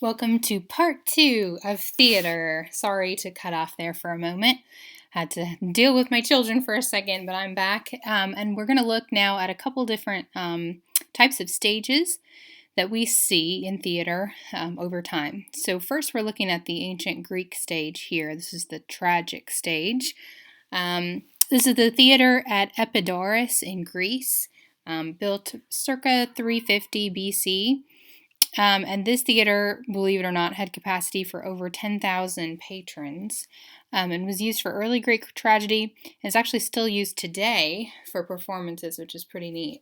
Welcome to part 2 of theater. Sorry to cut off there for a moment. Had to deal with my children for a second, but I'm back. And we're going to look now at a couple different types of stages that we see in theater over time. So, first, we're looking at the ancient Greek stage here. This is the tragic stage. This is the theater at Epidaurus in Greece, built circa 350 BC. And this theater, believe it or not, had capacity for over 10,000 patrons and was used for early Greek tragedy. And it's actually still used today for performances, which is pretty neat.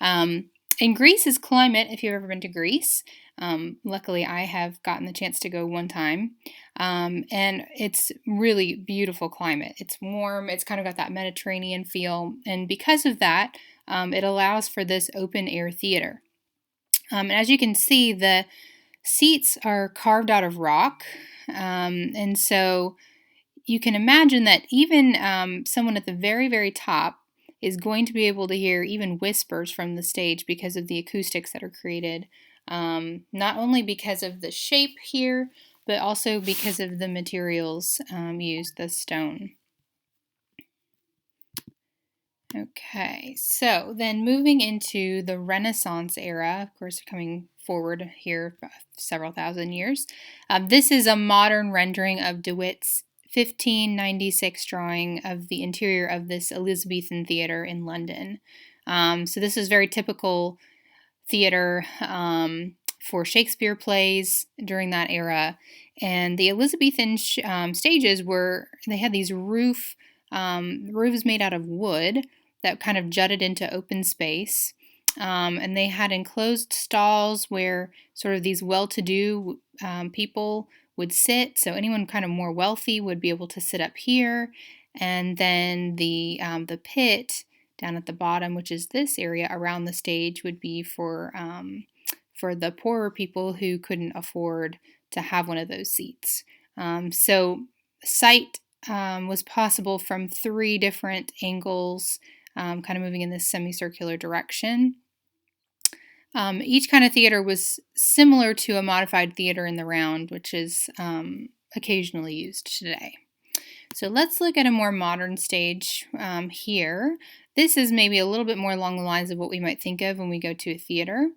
In Greece's climate, if you've ever been to Greece, luckily I have gotten the chance to go one time, and it's really beautiful climate. It's warm, it's kind of got that Mediterranean feel, and because of that, it allows for this open air theater. And as you can see, the seats are carved out of rock. And so you can imagine that even someone at the very, very top is going to be able to hear even whispers from the stage because of the acoustics that are created. Not only because of the shape here, but also because of the materials used, the stone. Okay, so then moving into the Renaissance era, of course, coming forward here several thousand years. This is a modern rendering of DeWitt's 1596 drawing of the interior of this Elizabethan theater in London. So this is very typical theater for Shakespeare plays during that era. And the Elizabethan stages they had these roofs made out of wood that kind of jutted into open space. And they had enclosed stalls where sort of these well-to-do people would sit. So anyone kind of more wealthy would be able to sit up here. And then the pit down at the bottom, which is this area around the stage, would be for the poorer people who couldn't afford to have one of those seats. So sight was possible from 3 different angles, kind of moving in this semicircular direction. Each kind of theater was similar to a modified theater in the round, which is occasionally used today. So let's look at a more modern stage here. This is maybe a little bit more along the lines of what we might think of when we go to a theater.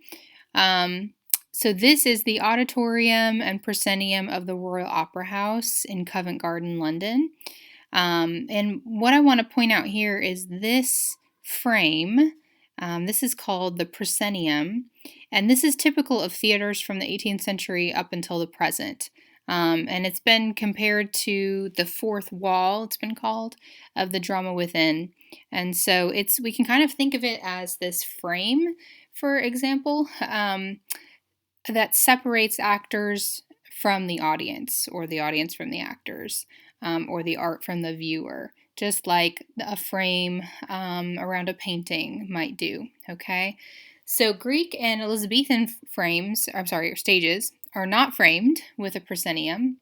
So this is the auditorium and proscenium of the Royal Opera House in Covent Garden, London. And what I want to point out here is this frame. This is called the proscenium, and this is typical of theaters from the 18th century up until the present. And it's been compared to the fourth wall, it's been called, of the drama within. And so we can kind of think of it as this frame, for example, that separates actors from the audience, or the audience from the actors, or the art from the viewer, just like a frame around a painting might do, okay? So Greek and Elizabethan stages are not framed with a proscenium,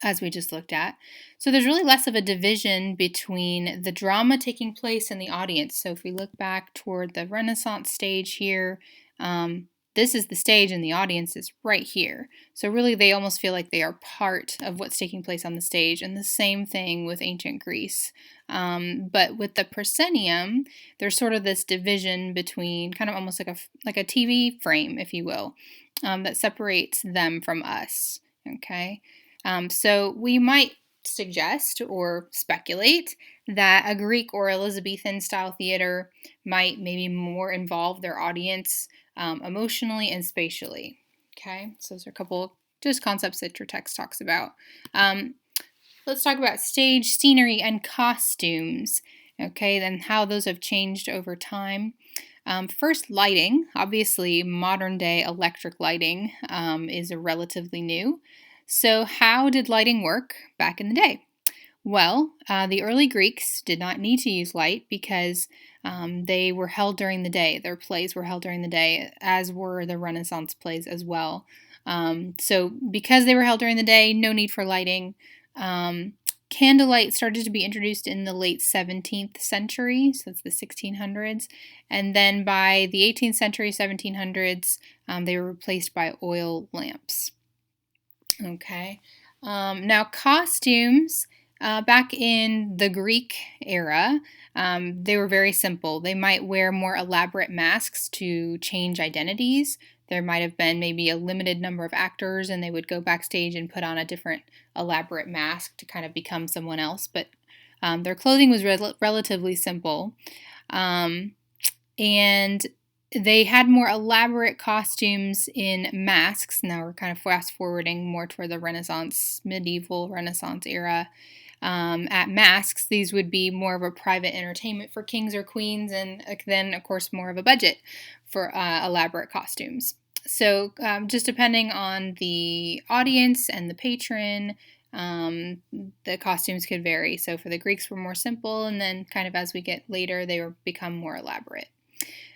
as we just looked at. So there's really less of a division between the drama taking place and the audience. So if we look back toward the Renaissance stage here, this is the stage and the audience is right here. So really they almost feel like they are part of what's taking place on the stage, and the same thing with ancient Greece. But with the proscenium, there's sort of this division between kind of almost like a TV frame, if you will, that separates them from us, okay? So we might suggest or speculate that a Greek or Elizabethan style theater might maybe more involve their audience emotionally and spatially. Okay, so those are a couple just concepts that your text talks about. Let's talk about stage, scenery, and costumes. Okay, then how those have changed over time. First, lighting. Obviously, modern day electric lighting is relatively new. So how did lighting work back in the day? Well, the early Greeks did not need to use light because they were held during the day. Their plays were held during the day, as were the Renaissance plays as well. So because they were held during the day, no need for lighting. Candlelight started to be introduced in the late 17th century, so it's the 1600s. And then by the 18th century, 1700s, they were replaced by oil lamps. Okay. Now, costumes, back in the Greek era, they were very simple. They might wear more elaborate masks to change identities. There might have been maybe a limited number of actors, and they would go backstage and put on a different elaborate mask to kind of become someone else. But their clothing was relatively simple. Um, and they had more elaborate costumes in masks. Now we're kind of fast forwarding more toward the Renaissance, medieval Renaissance era. At masks, these would be more of a private entertainment for kings or queens, and then, of course, more of a budget for elaborate costumes. So, just depending on the audience and the patron, the costumes could vary. So, for the Greeks, were more simple, and then, kind of as we get later, they were become more elaborate.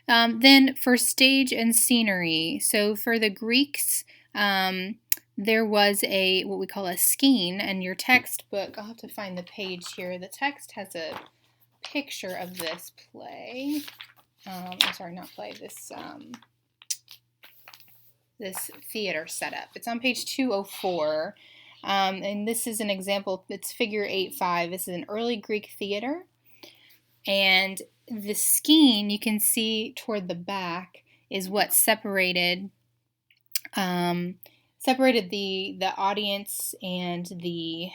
Then for stage and scenery, so for the Greeks, there was a what we call a skene, and your textbook, I'll have to find the page here. The text has a picture of this play. I'm sorry, not play, this theater setup. It's on page 204, and this is an example. It's figure 8-5. This is an early Greek theater, and the skene you can see toward the back is what separated the audience and the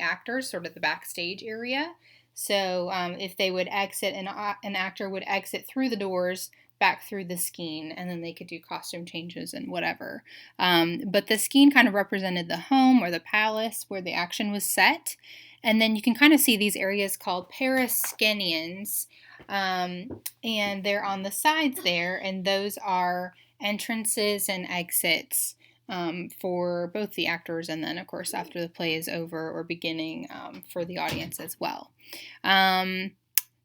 actors, sort of the backstage area. So if they would exit, an actor would exit through the doors back through the skene, and then they could do costume changes and whatever. But the skene kind of represented the home or the palace where the action was set. And then you can kind of see these areas called periskenions, and they're on the sides there, and those are entrances and exits for both the actors, and then, of course, after the play is over or beginning, for the audience as well.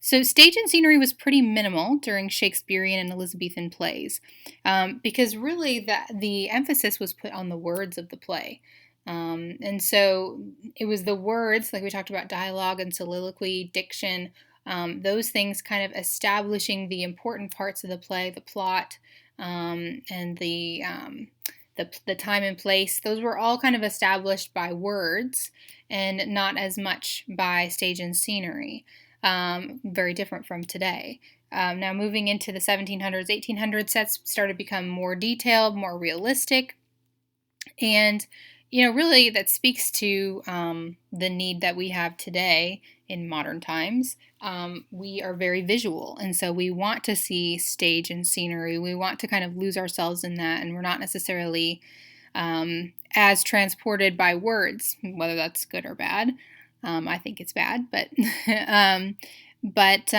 So stage and scenery was pretty minimal during Shakespearean and Elizabethan plays, because really the emphasis was put on the words of the play. And so it was the words, like we talked about, dialogue and soliloquy, diction, those things kind of establishing the important parts of the play, the plot, and the time and place. Those were all kind of established by words and not as much by stage and scenery. Very different from today. Now moving into the 1700s, 1800s, sets started to become more detailed, more realistic, and really that speaks to the need that we have today in modern times. We are very visual, and so we want to see stage and scenery. We want to kind of lose ourselves in that, and we're not necessarily as transported by words, whether that's good or bad. I think it's bad, but but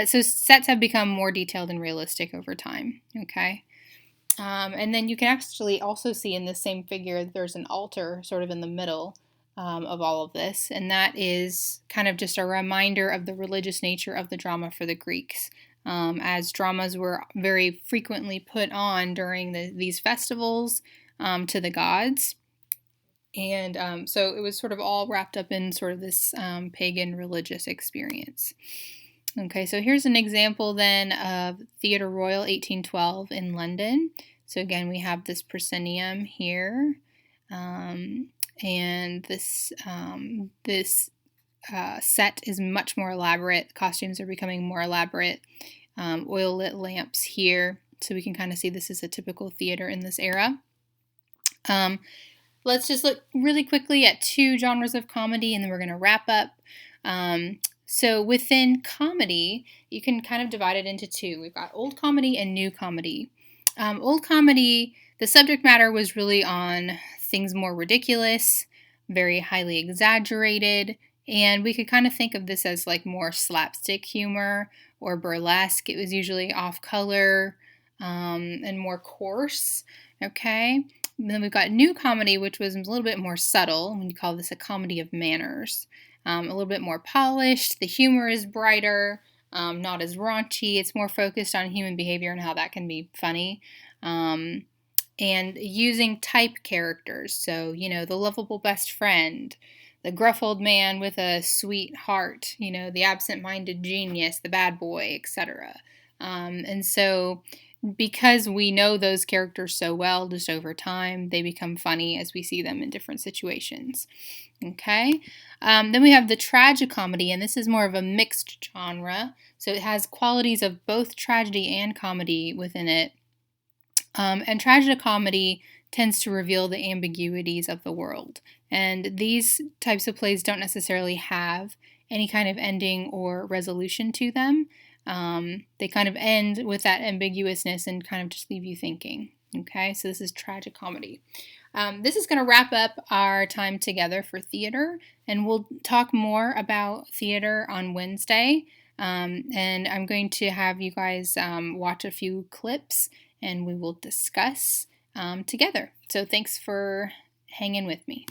so sets have become more detailed and realistic over time. Okay. And then you can actually also see in this same figure, there's an altar sort of in the middle of all of this, and that is kind of just a reminder of the religious nature of the drama for the Greeks, as dramas were very frequently put on during these festivals to the gods. And so it was sort of all wrapped up in sort of this pagan religious experience. Okay, so here's an example then of Theatre Royal 1812 in London. So again, we have this proscenium here, and this set is much more elaborate. Costumes are becoming more elaborate. Oil lit lamps here, so we can kind of see this is a typical theater in this era. Let's just look really quickly at two genres of comedy, and then we're going to wrap up. So within comedy, you can kind of divide it into two. We've got old comedy and new comedy. Old comedy, the subject matter was really on things more ridiculous, very highly exaggerated, and we could kind of think of this as like more slapstick humor or burlesque. It was usually off color and more coarse. Okay. And then we've got new comedy, which was a little bit more subtle. We call this a comedy of manners. A little bit more polished. The humor is brighter, not as raunchy. It's more focused on human behavior and how that can be funny. And using type characters. So, the lovable best friend, the gruff old man with a sweet heart, the absent-minded genius, the bad boy, etc. And so because we know those characters so well, just over time, they become funny as we see them in different situations. Okay. Then we have the tragicomedy, and this is more of a mixed genre. So it has qualities of both tragedy and comedy within it. And tragicomedy tends to reveal the ambiguities of the world. And these types of plays don't necessarily have any kind of ending or resolution to them. They kind of end with that ambiguousness and kind of just leave you thinking. Okay, so this is tragicomedy. This is going to wrap up our time together for theater, and we'll talk more about theater on Wednesday. And I'm going to have you guys watch a few clips and we will discuss together. So thanks for hanging with me.